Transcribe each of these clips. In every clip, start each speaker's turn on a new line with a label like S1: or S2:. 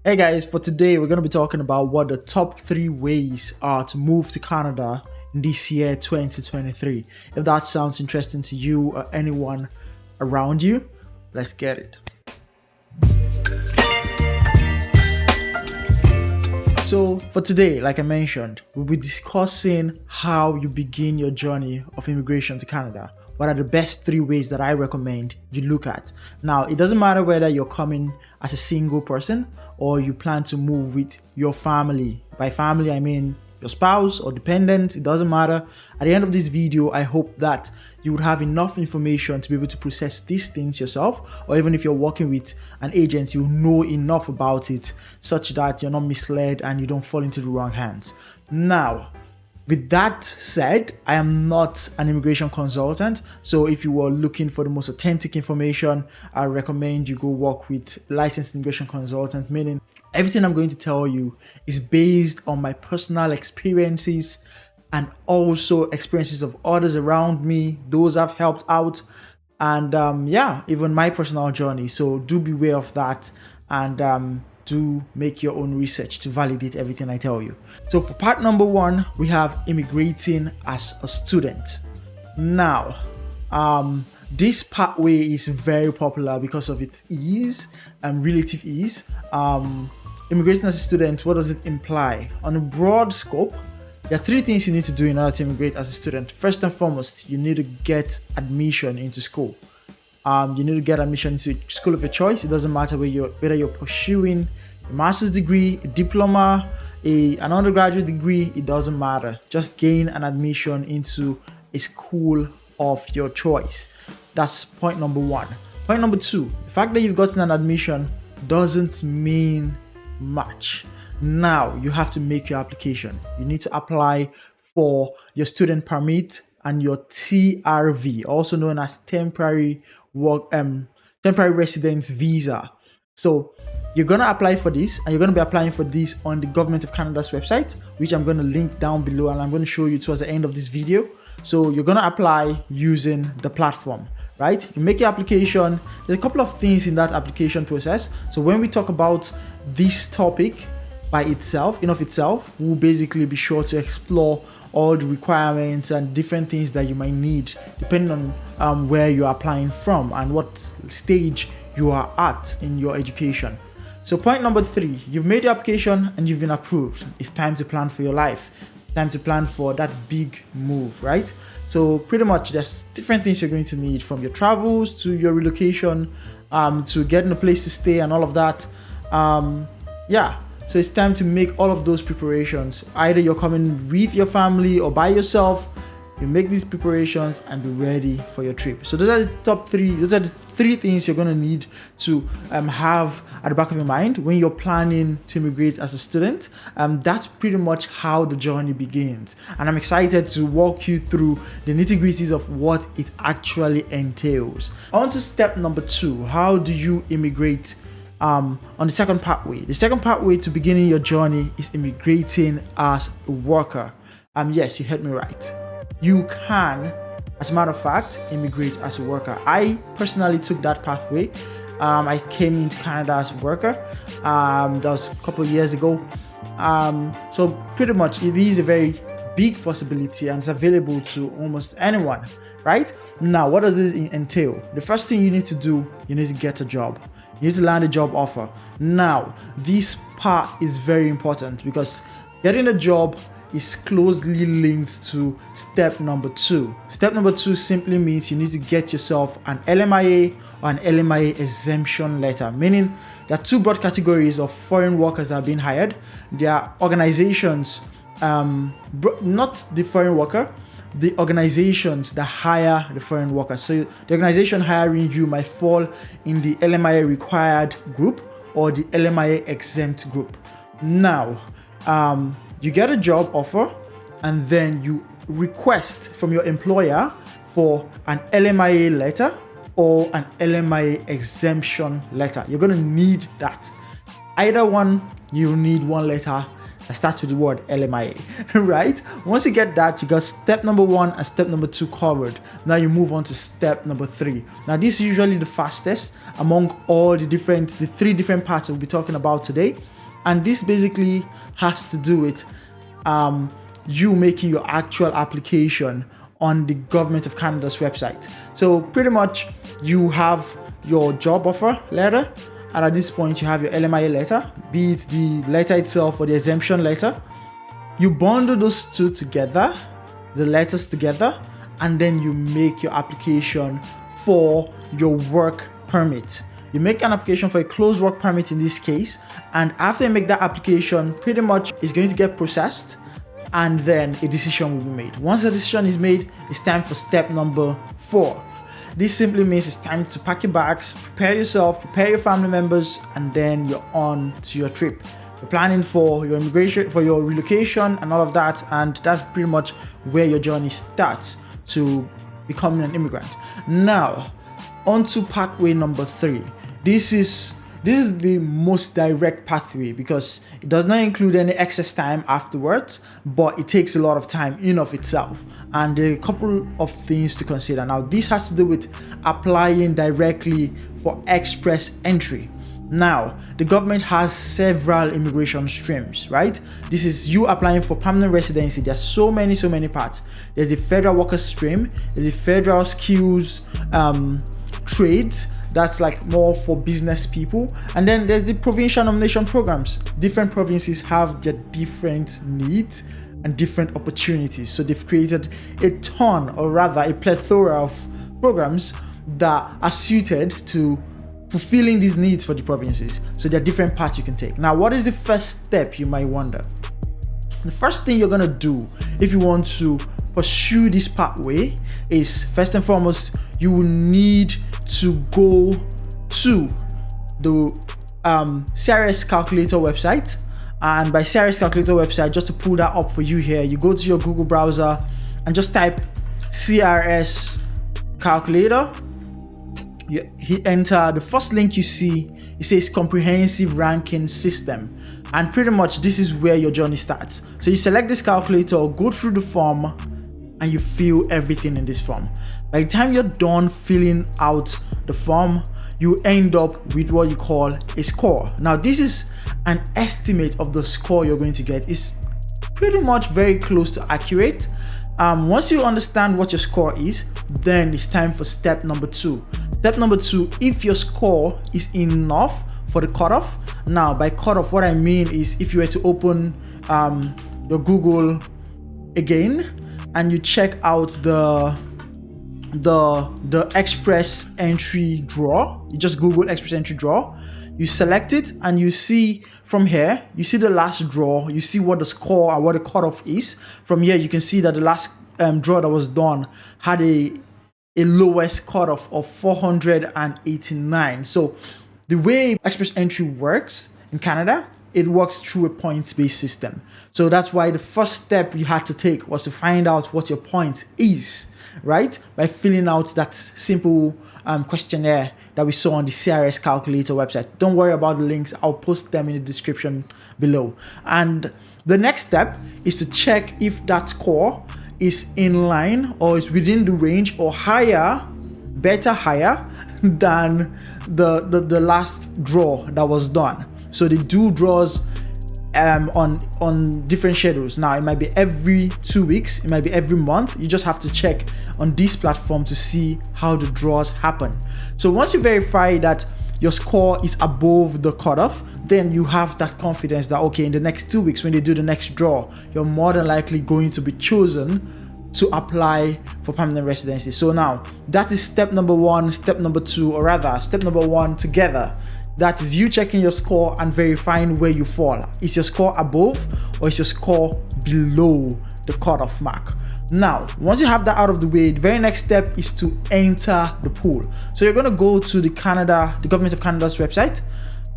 S1: Hey guys, for today we're going to be talking about what the top 3 ways are to move to Canada in this year 2023. If that sounds interesting to you or anyone around you, let's get it. So for today, like I mentioned, we'll be discussing how you begin your journey of immigration to Canada. What are the best 3 ways that I recommend you look at? Now, it doesn't matter whether you're coming as a single person or you plan to move with your family. By family, I mean your spouse or dependent. It doesn't matter. At the end of this video, I hope that you would have enough information to be able to process these things yourself, or even if you're working with an agent, you know enough about it such that you're not misled and you don't fall into the wrong hands. Now, with that said, I am not an immigration consultant, so if you are looking for the most authentic information, I recommend you go work with licensed immigration consultant, meaning everything I'm going to tell you is based on my personal experiences and also experiences of others around me, those I've helped out, and even my personal journey. So do beware of that, and do make your own research to validate everything I tell you. So for part number 1, we have immigrating as a student. Now, this pathway is very popular because of its ease and relative ease. Immigrating as a student, what does it imply? On a broad scope, there are 3 things you need to do in order to immigrate as a student. First and foremost, you need to get admission into school. You need to get admission to a school of your choice. It doesn't matter whether you're pursuing a master's degree, a diploma, an undergraduate degree, it doesn't matter. Just gain an admission into a school of your choice. That's point number 1. Point number 2, the fact that you've gotten an admission doesn't mean much. Now you have to make your application. You need to apply for your student permit and your TRV, also known as temporary residence visa. So you're gonna apply for this, and you're gonna be applying for this on the Government of Canada's website, which I'm gonna link down below, and I'm gonna show you towards the end of this video. So you're gonna apply using the platform, right? You make your application. There's a couple of things in that application process. So when we talk about this topic by itself, we'll basically be sure to explore all the requirements and different things that you might need depending on where you're applying from and what stage you are at in your education. So point number 3, you've made your application and you've been approved. It's time to plan for your life. Time to plan for that big move, right? So pretty much there's different things you're going to need, from your travels to your relocation, to getting a place to stay and all of that. So it's time to make all of those preparations. Either you're coming with your family or by yourself. You make these preparations and be ready for your trip. So those are the top 3. Those are the 3 things you're going to need to have at the back of your mind when you're planning to immigrate as a student. That's pretty much how the journey begins. And I'm excited to walk you through the nitty-gritties of what it actually entails. On to step number 2. How do you immigrate? On the second pathway. The second pathway to beginning your journey is immigrating as a worker. Yes, you heard me right. You can, as a matter of fact, immigrate as a worker. I personally took that pathway. I came into Canada as a worker. That was a couple of years ago. So pretty much it is a very big possibility and it's available to almost anyone, right? Now, what does it entail? The first thing you need to do, you need to get a job. You need to land a job offer. Now, this part is very important because getting a job is closely linked to step number 2. Step number 2 simply means you need to get yourself an LMIA or an LMIA exemption letter, meaning there are 2 broad categories of foreign workers that are being hired. There are organizations, not the foreign worker, the organizations that hire the foreign workers. So the organization hiring you might fall in the LMIA required group or the LMIA exempt group. Now, you get a job offer and then you request from your employer for an LMIA letter or an LMIA exemption letter. You're going to need that. Either one, you need one letter that starts with the word LMIA, right? Once you get that, you got step number 1 and step number 2 covered. Now you move on to step number 3. Now this is usually the fastest among all the 3 different parts we'll be talking about today. And this basically has to do with you making your actual application on the Government of Canada's website. So pretty much you have your job offer letter, and at this point you have your LMIA letter, be it the letter itself or the exemption letter. You bundle those two together, the letters together, and then you make your application for your work permit. You make an application for a closed work permit in this case, and after you make that application, pretty much it's going to get processed, and then a decision will be made. Once the decision is made, it's time for step number 4. This simply means it's time to pack your bags, prepare yourself, prepare your family members, and then you're on to your trip. You're planning for your immigration, for your relocation and all of that, and that's pretty much where your journey starts to becoming an immigrant. Now, on to pathway number 3. This is the most direct pathway because it does not include any excess time afterwards, but it takes a lot of time in of itself. And there are a couple of things to consider. Now, this has to do with applying directly for express entry. Now, the government has several immigration streams, right? This is you applying for permanent residency. There's so many parts. There's the federal worker stream, there's the federal skills trades, that's like more for business people, and then there's the provincial nomination programs. Different provinces have their different needs and different opportunities, so they've created a ton, or rather a plethora of programs that are suited to fulfilling these needs for the provinces. So there are different paths you can take. Now, what is the first step, you might wonder? The first thing you're gonna do if you want to pursue this pathway is, first and foremost, you will need to go to the CRS Calculator website. And by CRS Calculator website, just to pull that up for you here, you go to your Google browser and just type CRS Calculator. You hit enter. The first link you see, it says comprehensive ranking system, and pretty much this is where your journey starts. So you select this calculator, go through the form, and you fill everything in this form. By the time you're done filling out the form, you end up with what you call a score. Now, this is an estimate of the score you're going to get. It's pretty much very close to accurate. Once you understand what your score is, then it's time for step number 2. Step number 2, if your score is enough for the cutoff. Now, by cutoff, what I mean is if you were to open your Google again and you check out the express entry draw, you just Google express entry draw, you select it, and you see from here, you see the last draw, you see what the score or what the cutoff is. From here, you can see that the last draw that was done had a lowest cutoff of 489. So the way express entry works in Canada, it works through a points-based system. So that's why the first step you had to take was to find out what your point is, right? By filling out that simple questionnaire that we saw on the CRS Calculator website. Don't worry about the links. I'll post them in the description below. And the next step is to check if that score is in line or is within the range or higher, better higher than the last draw that was done. So they do draws on different schedules. Now, it might be every 2 weeks, it might be every month. You just have to check on this platform to see how the draws happen. So once you verify that your score is above the cutoff, then you have that confidence that, okay, in the next 2 weeks when they do the next draw, you're more than likely going to be chosen to apply for permanent residency. So now that is step number 1, step number 2, or rather step number 1 together. That is you checking your score and verifying where you fall. Is your score above or is your score below the cutoff mark? Now, once you have that out of the way, the very next step is to enter the pool. So you're going to go to the Government of Canada's website,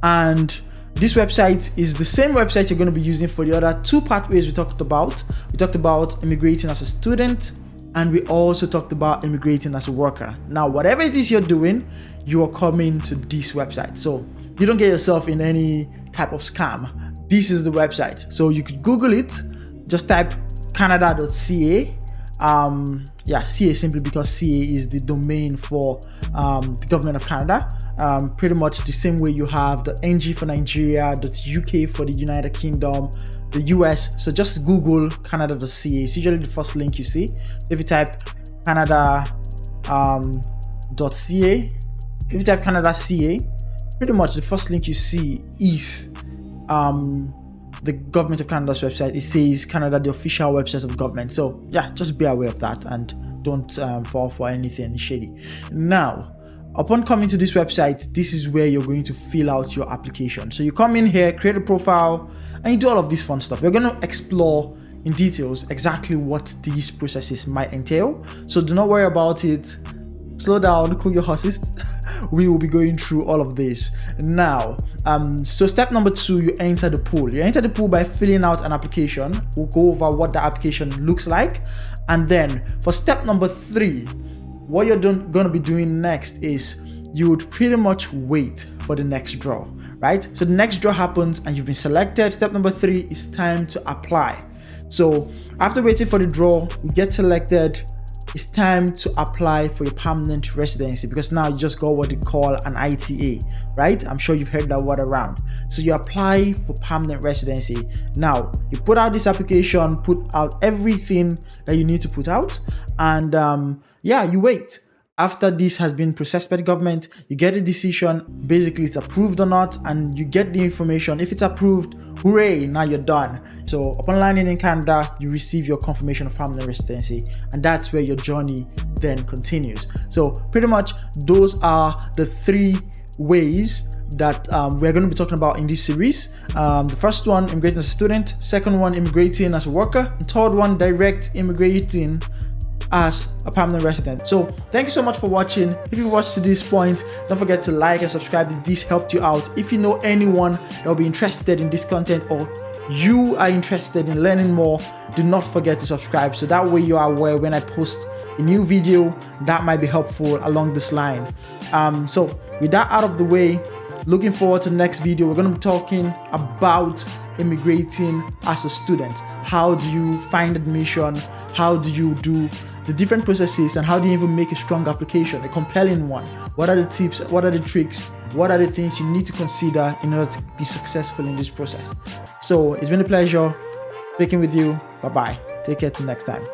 S1: and this website is the same website you're going to be using for the other 2 pathways we talked about. We talked about immigrating as a student, and we also talked about immigrating as a worker. Now, whatever it is you're doing, you are coming to this website. So you don't get yourself in any type of scam. this is the website. So you could Google it, just type canada.ca. CA simply because CA is the domain for the government of Canada. Pretty much the same way you have the .ng for Nigeria, .uk for the United Kingdom, the US. So just Google canada.ca. It's usually the first link you see. If you type canada.ca, if you type Canada.ca, pretty much the first link you see is the government of Canada's website. It says Canada, the official website of government. So yeah, just be aware of that and don't fall for anything shady. Now, upon coming to this website, this is where you're going to fill out your application. So you come in here, create a profile, and you do all of this fun stuff. We're going to explore in details exactly what these processes might entail. So do not worry about it. Slow down, cool your horses. We will be going through all of this now. So step number 2, you enter the pool. You enter the pool by filling out an application. We'll go over what the application looks like. And then for step number 3, what you're going to be doing next is you would pretty much wait for the next draw, right? So the next draw happens and you've been selected. Step number 3 is time to apply. So after waiting for the draw, you get selected. It's time to apply for your permanent residency, because now you just got what they call an ITA, right? I'm sure you've heard that word around. So you apply for permanent residency. Now you put out this application, put out everything that you need to put out, and you wait. After this has been processed by the government, you get a decision. Basically, it's approved or not, and you get the information. If it's approved, hooray, now you're done. So upon landing in Canada, you receive your confirmation of permanent residency, and that's where your journey then continues. So pretty much those are the 3 ways that we're going to be talking about in this series. The first one, immigrating as a student. Second one, immigrating as a worker. And third one, direct immigrating as a permanent resident. So thank you so much for watching. If you watched to this point, don't forget to like and subscribe if this helped you out. If you know anyone that will be interested in this content, or you are interested in learning more, do not forget to subscribe, so that way you are aware when I post a new video that might be helpful along this line. So with that out of the way, looking forward to the next video. We're going to be talking about immigrating as a student. How do you find admission? How do you do the different processes, and how do you even make a strong application, a compelling one? What are the tips? What are the tricks? What are the things you need to consider in order to be successful in this process? So it's been a pleasure speaking with you. Bye-bye. Take care till next time.